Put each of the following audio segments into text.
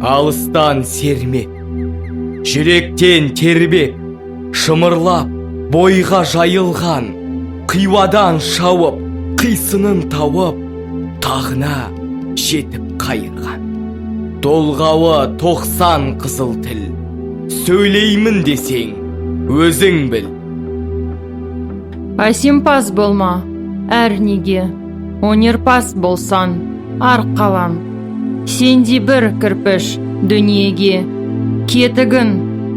алыстан сермек, жүректен тербек, шымырлап бойға жайылған, қиуадан шауып, қисынын тауып, тағына жетіп қайырған. Толғауы 90 қызыл тіл, сөйлеймін десең, өзің біл. Әсемпаз болма, әрнеге, өнерпаз болсан, арқалан. Сенде бір кірпіш дүниеге, кетігін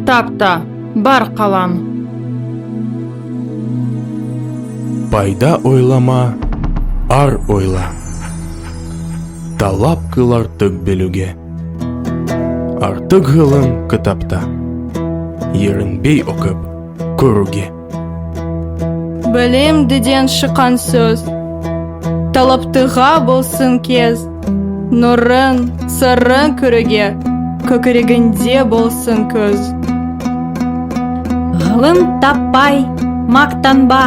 тапта бар қалан. Пайда ойлама, ар ойла. Талап қыл артық білуге. Артық ғылым кітапта, ерінбей оқып көруге. Білем деден шыққан сөз, талаптыға болсын кез. Нұрын, сырын көруге, көкірегінде болсын көз. Ғылым таппай, мақтанба,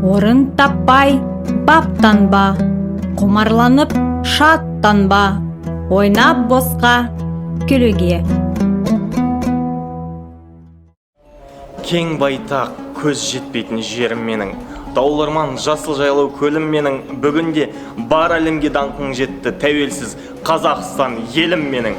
орын таппай, баптанба. Құмарланып, шаттанба, ойнап босқа күлуге. Кең байтақ көз жетпейтін жерім менің, дауларман жасыл жайлау көлім менің, бүгінде бар әлемге даңқың жетті, тәуелсіз Қазақстан елім менің.